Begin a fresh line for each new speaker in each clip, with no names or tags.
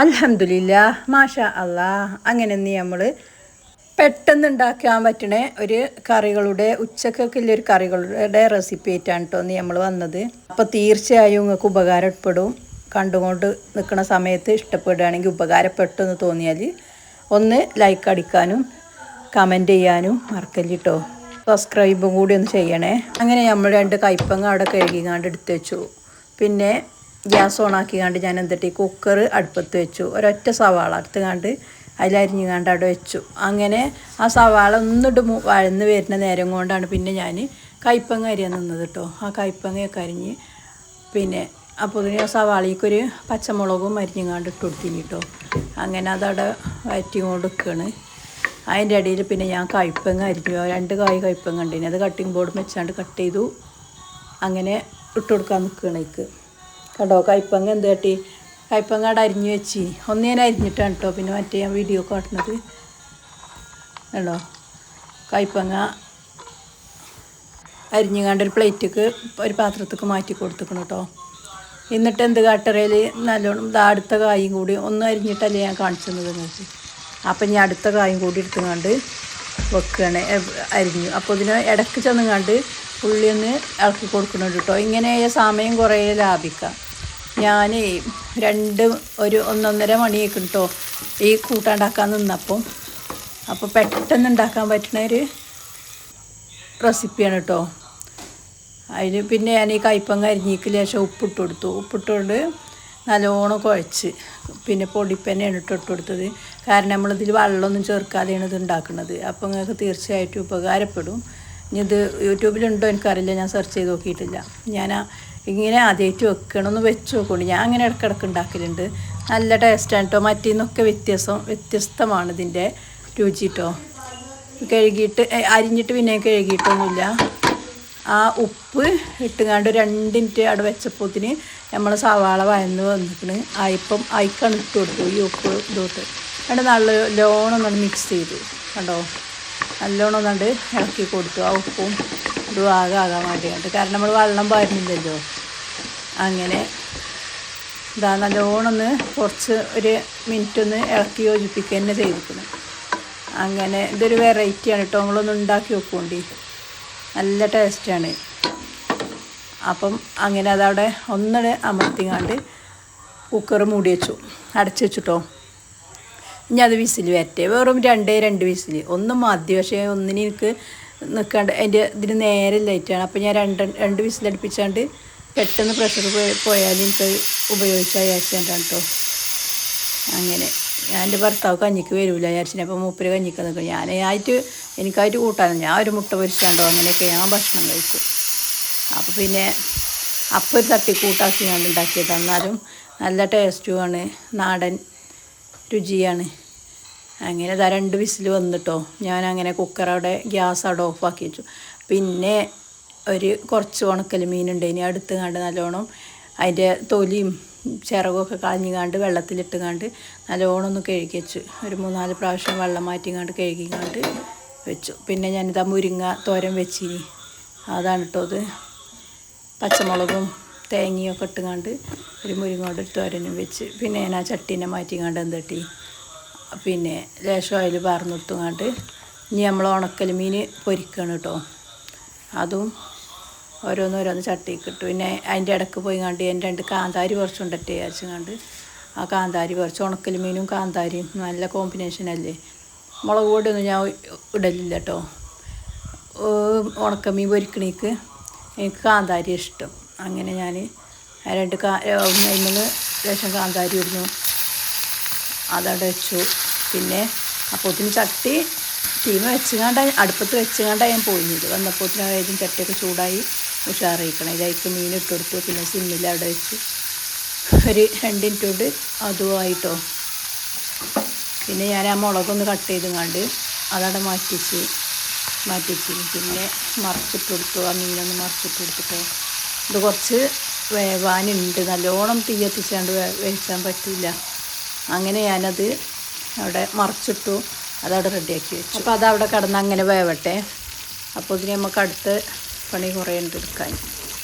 അൽഹംദുലില്ലാ മാഷാ അല്ലാ. അങ്ങനെ നമ്മൾ പെട്ടെന്ന് ഉണ്ടാക്കാൻ പറ്റണ ഒരു കറികളുടെ ഉച്ചക്കൊക്കെയുള്ള കറികളുടെ റെസിപ്പി ആയിട്ടാണ് കേട്ടോ നമ്മൾ വന്നത്. അപ്പോൾ തീർച്ചയായും നിങ്ങൾക്ക് ഉപകാരപ്പെടും. കണ്ടുകൊണ്ട് നിൽക്കുന്ന സമയത്ത് ഇഷ്ടപ്പെടുകയാണെങ്കിൽ ഉപകാരപ്പെട്ടെന്ന് തോന്നിയാൽ ഒന്ന് ലൈക്ക് അടിക്കാനും കമൻറ്റ് ചെയ്യാനും മറക്കല്ല കേട്ടോ. സബ്സ്ക്രൈബും കൂടി ഒന്ന് ചെയ്യണേ. അങ്ങനെ നമ്മൾ 2 കയ്പ്പങ്ങ അവിടെ കഴുകിങ്ങാണ്ട് എടുത്ത് വെച്ചു. പിന്നെ ഗ്യാസ് ഓണാക്കിക്കാണ്ട് ഞാൻ ഈ കുക്കർ അടുപ്പത്ത് വെച്ചു. ഒരൊറ്റ സവാള എടുത്തുകാണ്ട് അതിലരിഞ്ഞുകാണ്ട് അവിടെ വെച്ചു. അങ്ങനെ ആ സവാള ഒന്നിട്ട് വഴന്ന് വരുന്ന നേരം കൊണ്ടാണ് പിന്നെ ഞാൻ കയ്പ്പങ്ങ അരിയാൻ നിന്നത് കേട്ടോ. ആ കയ്പ്പങ്ങയൊക്കെ അരിഞ്ഞ് പിന്നെ അപ്പോൾ ഇതിന് സവാളയ്ക്കൊരു പച്ചമുളകും അരിഞ്ഞുകാണ്ട് ഇട്ട് കൊടുത്തിന് കേട്ടോ. അങ്ങനെ അതവിടെ വഴറ്റി കൊണ്ട് നിൽക്കുകയാണ്. അതിൻ്റെ ഇടയിൽ പിന്നെ ഞാൻ കയ്പ്പങ്ങ അരിഞ്ഞു. 2 കായ് കയ്പ്പങ്ങ ഉണ്ടേന് അത് കട്ടിങ് ബോർഡ് വെച്ചാണ്ട് കട്ട് ചെയ്തു. അങ്ങനെ ഇട്ട് കൊടുക്കാൻ നിൽക്കുകയാണ് കേട്ടോ. കയ്പ്പങ്ങ എന്ത് കട്ടി കയ്പ്പങ്ങ അവിടെ അരിഞ്ഞ് വെച്ച് ഒന്ന് ഞാൻ അരിഞ്ഞിട്ടാണ് കേട്ടോ പിന്നെ മറ്റേ ഞാൻ വീഡിയോ കാട്ടുന്നത് കേട്ടോ. കയ്പ്പങ്ങ അരിഞ്ഞുകാണ്ട് ഒരു പ്ലേറ്റിക്ക് ഒരു പാത്രത്തേക്ക് മാറ്റി കൊടുത്തിക്കണം കേട്ടോ. എന്നിട്ട് എന്ത് കാട്ടറയിൽ നല്ലോണം അടുത്ത കായും കൂടി ഒന്നും അരിഞ്ഞിട്ടല്ലേ ഞാൻ കാണിച്ചു തന്നത് നിങ്ങൾക്ക്. അപ്പം ഞാൻ അടുത്ത കായും കൂടി എടുത്തുകൊണ്ട് വെക്കുകയാണ് അരിഞ്ഞു. അപ്പോൾ ഇതിന് ഇടയ്ക്ക് ചെന്നുകൊണ്ട് ഉള്ളി ഒന്ന് ഇളക്കി കൊടുക്കുന്നുണ്ട് കേട്ടോ. ഇങ്ങനെ സമയം കുറേ ലാഭിക്കാം. ഞാൻ 1.5 മണിയൊക്കെ കേട്ടോ ഈ കൂട്ടാണ്ടാക്കാൻ നിന്നപ്പം. അപ്പോൾ പെട്ടെന്ന് ഉണ്ടാക്കാൻ പറ്റുന്ന ഒരു റെസിപ്പിയാണ് കേട്ടോ. അതിൽ പിന്നെ ഞാൻ ഈ കയ്പ്പങ്ങ അരിഞ്ഞിക്ക് ലേശം ഉപ്പിട്ട് കൊടുത്തു. ഉപ്പിട്ടുകൊണ്ട് നല്ലോണം കുഴച്ച് പിന്നെ പൊടിപ്പന്നെയാണ് ഇട്ട് കൊടുത്തത്. കാരണം നമ്മളിതിൽ വെള്ളമൊന്നും ചേർക്കാതെയാണ് ഇത് ഉണ്ടാക്കുന്നത്. അപ്പോൾ നിങ്ങൾക്ക് തീർച്ചയായിട്ടും ഉപകാരപ്പെടും. ഇനി ഇത് യൂട്യൂബിലുണ്ടോ എനിക്കറിയില്ല, ഞാൻ സെർച്ച് ചെയ്ത് നോക്കിയിട്ടില്ല. ഞാൻ ഇങ്ങനെ ആദ്യമായിട്ട് വെക്കണമെന്ന് വെച്ച് നോക്കുന്നുണ്ട്. ഞാൻ അങ്ങനെ ഇടയ്ക്കിടയ്ക്ക് ഉണ്ടാക്കലുണ്ട്. നല്ല ടേസ്റ്റാണ് കേട്ടോ. മറ്റേന്നൊക്കെ വ്യത്യസ്തമാണ് ഇതിൻ്റെ രുചി കേട്ടോ. കഴുകിയിട്ട് അരിഞ്ഞിട്ട് പിന്നെ കഴുകിയിട്ടൊന്നുമില്ല. ആ ഉപ്പ് ഇട്ടുകൊണ്ട് 2 മിനിറ്റ് അവിടെ വെച്ചപ്പോത്തിന് നമ്മൾ സവാള വഴന്ന് വന്നിട്ട് അയിപ്പം അയിക്കാണ് ഇട്ട് കൊടുത്തു. ഈ ഉപ്പ് ഇതോട്ട് അവിടെ നല്ലോണം ഒന്നാണ് മിക്സ് ചെയ്തു കണ്ടോ. നല്ലോണം ഒന്നാണ്ട് ഇളക്കി കൊടുത്തു. ആ ഉപ്പും ഇതും ആകാൻ വേണ്ടിയിട്ട്. കാരണം നമ്മൾ വെള്ളം പാരുന്നില്ലല്ലോ. അങ്ങനെ ഇതാ നല്ലോണം ഒന്ന് കുറച്ച് ഒരു മിനിറ്റ് ഒന്ന് ഇളക്കി യോജിപ്പിക്കുക തന്നെ ചെയ്തിരിക്കണം. അങ്ങനെ ഇതൊരു വെറൈറ്റിയാണ് കേട്ടോ. നിങ്ങളൊന്ന് ഉണ്ടാക്കി വെക്കുകൊണ്ടി, നല്ല ടേസ്റ്റാണ്. അപ്പം അങ്ങനെ അതവിടെ ഒന്നിടെ അമർത്തിങ്ങാണ്ട് കുക്കർ മൂടി വെച്ചു, അടച്ചു വെച്ചിട്ടോ. ഇനി അത് വിസിൽ വരട്ടെ. വെറും 2 വിസിൽ ഒന്നും മതി. പക്ഷേ ഒന്നിന് എനിക്ക് നിൽക്കാണ്ട് അതിൻ്റെ ഇതിന് നേരെ ലൈറ്റാണ്. അപ്പോൾ ഞാൻ 2 വിസിലടുപ്പിച്ചാണ്ട് പെട്ടെന്ന് പ്രഷർ പോയാൽ എനിക്ക് ഉപയോഗിച്ചാൽ വിചാരിച്ചാണ് കേട്ടോ. അങ്ങനെ ഞാൻ എൻ്റെ ഭർത്താവ് കഞ്ഞിക്ക് വരില്ല വിചാരിച്ചിന്. അപ്പോൾ മൂപ്പര് കഞ്ഞിക്ക് നിൽക്കും. എനിക്കായിട്ട് കൂട്ടാനും ഞാൻ ഒരു മുട്ട പൊരിച്ചാണ്ടോ അങ്ങനെയൊക്കെ ഞാൻ ഭക്ഷണം കഴിക്കും. അപ്പോൾ പിന്നെ അപ്പോൾ ഒരു തട്ടിക്കൂട്ടാക്കി ഞാൻ ഉണ്ടാക്കിയത്. എന്നാലും നല്ല ടേസ്റ്റുമാണ്, നാടൻ രുചിയാണ്. അങ്ങനെ 2 വിസിൽ വന്നിട്ടോ. ഞാൻ അങ്ങനെ കുക്കർ അവിടെ ഗ്യാസ് അവിടെ ഓഫാക്കി വെച്ചു. പിന്നെ കുറച്ച് ഉണക്കൽ മീനുണ്ട്. ഇനി അടുത്ത് കണ്ട് നല്ലോണം അതിൻ്റെ തൊലിയും ചിറകൊക്കെ കളഞ്ഞുകാണ്ട് വെള്ളത്തിലിട്ടുകാണ്ട് നല്ലോണം ഒന്ന് കഴുകി വെച്ചു. ഒരു 3-4 പ്രാവശ്യം വെള്ളം മാറ്റിങ്ങാണ്ട് കഴുകിങ്ങാണ്ട് വെച്ചു. പിന്നെ ഞാനിതാ മുരിങ്ങ തോരൻ വെച്ചിനി. അതാണ് കേട്ടോ അത്. പച്ചമുളകും തേങ്ങയൊക്കെ ഇട്ടുകാണ്ട് ഒരു മുരിങ്ങോട് തോരനും വെച്ച് പിന്നെ ഞാൻ ആ ചട്ടീനെ മാറ്റിങ്ങാണ്ട് എന്തട്ടി പിന്നെ ലേശം ഓയിൽ പാർന്നിട്ടുങ്ങാണ്ട് ഇനി നമ്മൾ ഉണക്കൽ മീൻ പൊരിക്കണം കേട്ടോ. അതും ഓരോന്നോരോന്ന് ചട്ടിക്ക് ഇട്ടു. പിന്നെ അതിൻ്റെ ഇടയ്ക്ക് പോയി കണ്ട് ഞാൻ 2 കാന്താരി കുറച്ചുണ്ടട്ടെ വിചാരിച്ചുകൊണ്ട് ആ കാന്താരി കുറച്ച് ഉണക്കൽ മീനും കാന്താരിയും നല്ല കോമ്പിനേഷനല്ലേ. മുളക് പൊടിയൊന്നും ഞാൻ ഇടലില്ല കേട്ടോ. ഉണക്കമീൻ പൊരിക്കണേക്ക് എനിക്ക് കാന്താരി ഇഷ്ടം. അങ്ങനെ ഞാൻ 2 ലേശം കാന്താരി ഇടുന്നു, അതവിടെ വെച്ചു. പിന്നെ അപ്പോഴത്തേന് ചട്ടി അടുപ്പത്ത് വെച്ചുകൊണ്ടാണ് ഞാൻ പോയിരുന്നത്. വന്നപ്പോഴത്തേന് ആയാലും ചട്ടിയൊക്കെ ചൂടായി ഉഷാറിയിക്കണം. ഇതിലേക്ക് മീൻ ഇട്ട് കൊടുത്തു. പിന്നെ സിമ്മിൽ അവിടെ വെച്ച് ഒരു 2 മിനിറ്റ് കൊണ്ട് അതുമായിട്ടോ. പിന്നെ ഞാൻ ആ മുളകൊന്ന് കട്ട് ചെയ്തുകൊണ്ട് അതവിടെ മാറ്റിച്ച് പിന്നെ മറിച്ചിട്ട് കൊടുത്തു. ആ മീനൊന്ന് മറിച്ചിട്ട് കൊടുത്തിട്ടോ. ഇത് കുറച്ച് വേവാനുണ്ട്, നല്ലോണം തീ എത്തിച്ചാണ്ട് വേവിച്ചാൻ പറ്റില്ല. അങ്ങനെ ഞാനത് അവിടെ മറിച്ചിട്ടു, അതവിടെ റെഡിയാക്കി വെച്ചു. അപ്പോൾ അതവിടെ കിടന്ന് അങ്ങനെ വേവട്ടെ. അപ്പോൾ ഇതിന് നമുക്ക് അടുത്ത പണി കുറേ ഉണ്ട് എടുക്കാൻ.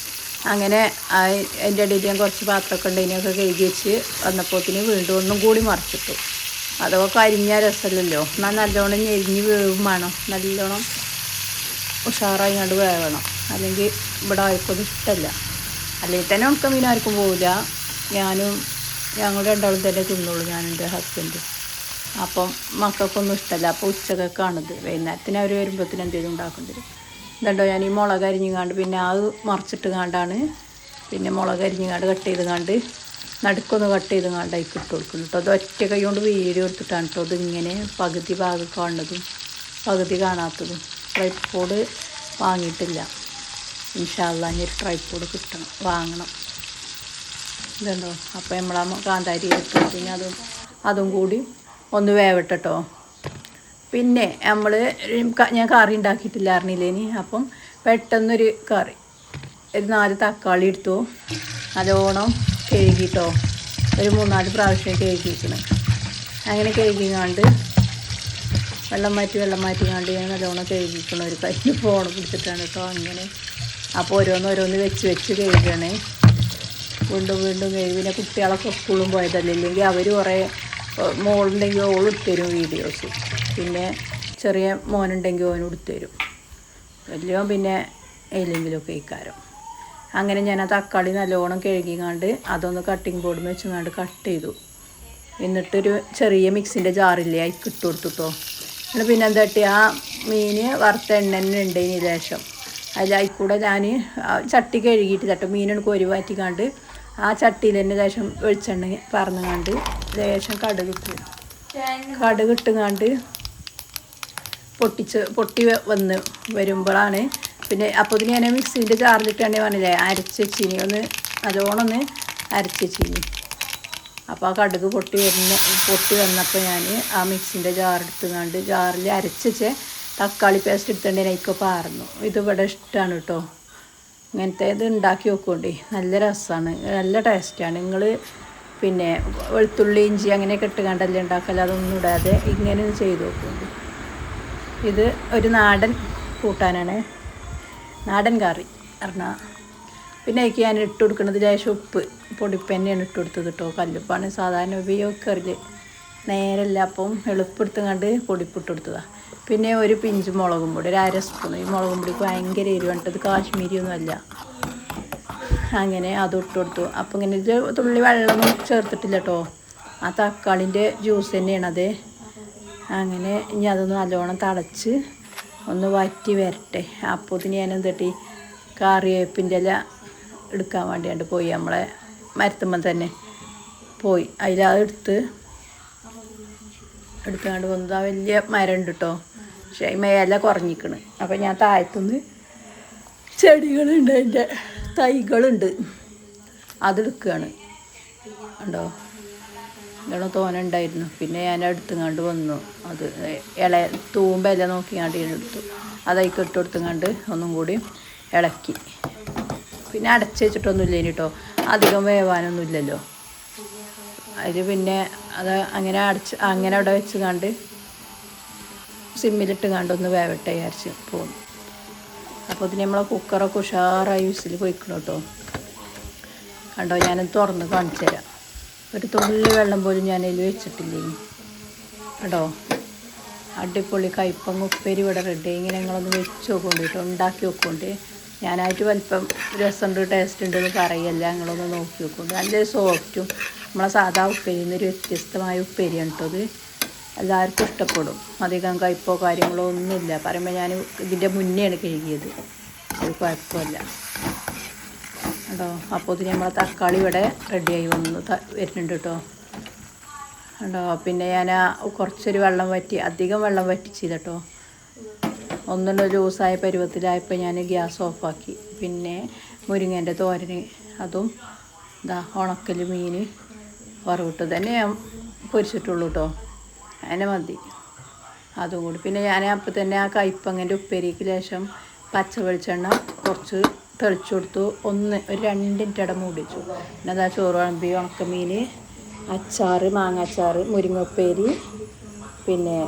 അങ്ങനെ അതിൻ്റെ ഇടയിൽ ഞാൻ കുറച്ച് പാത്രമൊക്കെ ഉണ്ട്, ഇതിനൊക്കെ കഴുകി വെച്ച് വന്നപ്പോഴത്തേന് വീണ്ടും ഒന്നും കൂടി മറിച്ചിട്ടു. അതൊക്കെ കരിഞ്ഞാൽ രസമല്ലല്ലോ, എന്നാൽ നല്ലോണം ഞെരിഞ്ഞ് വേവും വേണം, നല്ലോണം ഉഷാറായി കണ്ട് വേവണം. അല്ലെങ്കിൽ ഇവിടെ ആർക്കൊന്നും ഇഷ്ടമല്ല. അല്ലെങ്കിൽ തന്നെ ഉണക്ക മീൻ ആർക്കും പോവില്ല. ഞങ്ങൾ രണ്ടാളും തന്നെ തിന്നുള്ളൂ, ഞാനെൻ്റെ ഹസ്ബൻഡ്. അപ്പം മക്കൾക്കൊന്നും ഇഷ്ടമല്ല. അപ്പോൾ ഉച്ചക്കൊക്കെയാണിത്. വൈകുന്നേരത്തിന് അവർ വരുമ്പോഴത്തേന് എന്തെങ്കിലും ഉണ്ടാക്കേണ്ടി വരും. ഇതുണ്ടോ, ഞാൻ ഈ മുളക് അരിഞ്ഞുകാണ്ട് പിന്നെ അത് മറിച്ചിട്ട് കാണ്ടാണ് പിന്നെ മുളക് അരിഞ്ഞുകാണ്ട് കട്ട് ചെയ്ത് കാണ്ട് നടുക്കൊന്ന് കട്ട് ചെയ്ത് കാണ്ട് അതിൽ ഇട്ട് കൊടുക്കുന്നു കേട്ടോ. അത് ഒറ്റ കൈ കൊണ്ട് വീഡിയോ എടുത്തിട്ടാണ് കേട്ടോ ഇതിങ്ങനെ പകുതി ഭാഗം കാണുന്നതും പകുതി കാണാത്തതും. ട്രൈപ്പോഡ് വാങ്ങിയിട്ടില്ല. ഇൻഷാ അല്ലാഹ് ഇനി ഒരു ട്രൈപ്പോഡ് കിട്ടണം, വാങ്ങണം. ഇതുണ്ടോ, അപ്പോൾ നമ്മളാ കാന്താരി ഇട്ട് കഴിഞ്ഞാൽ അതും കൂടി ഒന്ന് വേവട്ടോ. പിന്നെ ഞാൻ കറി ഉണ്ടാക്കിയിട്ടില്ല അറിഞ്ഞില്ലേനി. അപ്പം പെട്ടെന്നൊരു കറി, ഒരു 4 തക്കാളി എടുത്തു, നല്ലോണം കഴുകിട്ടോ, ഒരു 3-4 പ്രാവശ്യം കഴുകിയിരിക്കണം. അങ്ങനെ കഴുകിക്കാണ്ട് വെള്ളം മാറ്റിക്കാണ്ട് ഞാൻ നല്ലോണം കഴുകിക്കണം. ഒരു കയ്യിൽ ഫോൺ പിടിച്ചിട്ടാണ് കേട്ടോ അങ്ങനെ. അപ്പോൾ ഓരോന്ന് വെച്ച് കഴുകണേ. വീണ്ടും കഴുകി. പിന്നെ കുട്ടികളൊക്കെ സ്കൂളിലും പോയതല്ലേ, ഇല്ലെങ്കിൽ അവർ കുറേ മോളുണ്ടെങ്കിൽ ഓൾ എടുത്തുതരും വീഡിയോസ്, പിന്നെ ചെറിയ മോനുണ്ടെങ്കിൽ ഓനും എടുത്തുതരും, വലിയ പിന്നെ ഏതെങ്കിലുമൊക്കെ ഇക്കാരം. അങ്ങനെ ഞാൻ ആ തക്കാളി നല്ലോണം കഴുകിക്കാണ്ട് അതൊന്ന് കട്ടിങ് ബോർഡിൽ വെച്ചുകൊണ്ട് കട്ട് ചെയ്തു. എന്നിട്ടൊരു ചെറിയ മിക്സിൻ്റെ ജാറില്ലേ അതിൽ ഇട്ട് കൊടുത്തിട്ടോ. എന്നിട്ട് പിന്നെ എന്താ പറ്റി, ആ മീൻ വറുത്ത എണ്ണ ഉണ്ട് ഇനി ലേശം അതിലായിക്കൂടെ ഞാൻ ചട്ടി കഴുകിയിട്ട് തട്ടോ മീനൊന്ന് കോരി വാറ്റിക്കാണ്ട് ആ ചട്ടിയിൽ തന്നെ ലേശം വെളിച്ചെണ്ണ പറന്നുകാണ്ട് ലേശം കടുകിട്ടുകാണ്ട് പൊട്ടി വന്ന് വരുമ്പോഴാണ് പിന്നെ അപ്പോൾ ഇതിന് ഞാൻ മിക്സിൻ്റെ ജാറിലിട്ടാണ് പറഞ്ഞില്ലേ അരച്ച് വെച്ചിനി, ഒന്ന് നല്ലോണം ഒന്ന് അരച്ച് വെച്ചിനി. അപ്പോൾ ആ കടുക് പൊട്ടി വന്നപ്പോൾ ഞാൻ ആ മിക്സിൻ്റെ ജാറെടുത്തുകാണ്ട് ജാറിൽ അരച്ച് തക്കാളി പേസ്റ്റ് എടുത്തുകൊണ്ട് എനിക്ക് പാർന്നു. ഇതിവിടെ ഇഷ്ടമാണ് കേട്ടോ. ഇങ്ങനത്തെ ഇത് ഉണ്ടാക്കി നോക്കുകൊണ്ടേ, നല്ല രസമാണ്, നല്ല ടേസ്റ്റാണ്. നിങ്ങൾ പിന്നെ വെളുത്തുള്ളി ഇഞ്ചി അങ്ങനെയൊക്കെ ഇട്ട് കണ്ടല്ലേ ഉണ്ടാക്കല്ല, അതൊന്നും ഇടാതെ ഇങ്ങനെ ചെയ്ത് നോക്കുന്നുണ്ട്. ഇത് ഒരു നാടൻ കൂട്ടാനാണ്, നാടൻ കറി പറഞ്ഞാൽ. പിന്നെ അതിലേക്ക് ഞാൻ ഇട്ട് കൊടുക്കുന്നത് ലേശം ഉപ്പ് പൊടിപ്പന്നെയാണ് ഇട്ട് കൊടുത്തത് കേട്ടോ. കല്ലുപ്പാണ് സാധാരണ ഉപയോഗിക്കറില്ല, നേരല്ല, അപ്പം എളുപ്പെടുത്ത് കണ്ട് പൊടിപ്പിട്ട് കൊടുത്തതാണ്. പിന്നെ ഒരു പിഞ്ച് മുളകും പൊടി, ഒരു 1/2 സ്പൂൺ. ഈ മുളകും പൊടിക്ക് ഭയങ്കര എരിവാണ്, ഇത് കാശ്മീരി ഒന്നുമല്ല. അങ്ങനെ അത് ഇട്ട് കൊടുത്തു. അപ്പം ഇങ്ങനെ ഇത് തുള്ളി വെള്ളമൊന്നും ചേർത്തിട്ടില്ല കേട്ടോ, ആ തക്കാളിൻ്റെ ജ്യൂസ് തന്നെയാണത്. അങ്ങനെ ഇനി അതൊന്ന് നല്ലോണം തിളച്ച് ഒന്ന് വറ്റി വരട്ടെ. അപ്പോൾ ഇതിന് ഞാൻ എന്തിട്ടി കറിവേപ്പിൻ്റെ ഇല എടുക്കാൻ വേണ്ടിയാണ്ട് പോയി, നമ്മളെ മരത്തുമ്പം തന്നെ പോയി അതിലത് എടുത്തുകൊണ്ട് വന്നത്. ആ വലിയ മരം ഉണ്ട് കേട്ടോ, പക്ഷേ ഇല കുറഞ്ഞിക്കണ്. അപ്പം ഞാൻ താഴത്തുനിന്ന് ചെടികളുണ്ട്, അതിൻ്റെ തൈകളുണ്ട്, അതെടുക്കുകയാണ്. ഉണ്ടോ, ഇങ്ങനെ തോനുണ്ടായിരുന്നു. പിന്നെ ഞാൻ എടുത്തുകൊണ്ട് വന്നു, അത് തൂമ്പല നോക്കിയാണ്ട് എടുത്തു, അതൊക്കെ ഇട്ട് കൊടുത്തുകൊണ്ട് ഒന്നും കൂടി ഇളക്കി. പിന്നെ അടച്ച് വെച്ചിട്ടൊന്നുമില്ല ഇനി കേട്ടോ, അധികം വേവാനൊന്നുമില്ലല്ലോ അതിൽ. പിന്നെ അത് അങ്ങനെ അവിടെ വെച്ച് കണ്ട് സിമ്മിലിട്ട് കണ്ടൊന്ന് വേവട്ടെ വിചാരിച്ച് പോകുന്നു. അപ്പോൾ ഇതിന് നമ്മളെ കുക്കറൊക്കെ ഉഷാറായി വിസിൽ പോയിക്കണം കേട്ടോ. കണ്ടോ, ഞാനത് തുറന്ന് കാണിച്ചു തരാം. ഒരു തുള്ളി വെള്ളം പോലും ഞാനതിൽ വെച്ചിട്ടില്ലേ കേട്ടോ. അടിപൊളി കയ്പങ്ങ ഉപ്പേരി ഇവിടെ റെഡി. ഇങ്ങനെ ഞങ്ങളൊന്ന് വെച്ച് നോക്കൊണ്ട് കേട്ടോ, ഉണ്ടാക്കി നോക്കൊണ്ട്. ഞാനായിട്ട് വലിപ്പം രസമുണ്ട് ടേസ്റ്റ് ഉണ്ടെന്ന് പറയല്ല, ഞങ്ങളൊന്ന് നോക്കി നോക്കൊണ്ട്. നല്ല സോഫ്റ്റും നമ്മളെ സാധാ ഉപ്പേരിയിൽ നിന്നൊരു വ്യത്യസ്തമായ ഉപ്പേരിയാണ് കേട്ടോ. അത് എല്ലാവർക്കും ഇഷ്ടപ്പെടും, അധികം കയ്പോ കാര്യങ്ങളോ ഒന്നുമില്ല. പറയുമ്പോൾ ഞാൻ ഇതിൻ്റെ മുന്നെയാണ് കഴുകിയത്, അത് കുഴപ്പമില്ല കേട്ടോ. അപ്പോൾ ഇതിന് നമ്മളെ തക്കാളി ഇവിടെ റെഡിയായി വരുന്നുണ്ട് കേട്ടോ. കേട്ടോ, പിന്നെ ഞാൻ കുറച്ചൊരു വെള്ളം അധികം വെള്ളം വറ്റിച്ചില്ല കേട്ടോ. ഒന്നുകൂടെ ലൂസായ പരുവത്തിലായപ്പോൾ ഞാൻ ഗ്യാസ് ഓഫാക്കി. പിന്നെ മുരിങ്ങേൻ്റെ തോരന്, അതും ഉണക്കൽ മീൻ വറവിട്ട് തന്നെ ഞാൻ പൊരിച്ചിട്ടുള്ളൂ കേട്ടോ, അതിനെ മതി അതും കൂടി. പിന്നെ ഞാൻ അപ്പം തന്നെ ആ കയ്പങ്ങൻ്റെ ഉപ്പേരിക്ക് ശേഷം പച്ച വെളിച്ചെണ്ണ കുറച്ച് തെളിച്ചു കൊടുത്തു, ഒരു 2 മിനിറ്റ് മൂടി വെച്ചു. പിന്നെ അതാ ചോറ് വിളമ്പി, ഉണക്കമീൻ, അച്ചാറ്, മാങ്ങ അച്ചാറ്, മുരിങ്ങ ഉപ്പേരി, പിന്നെ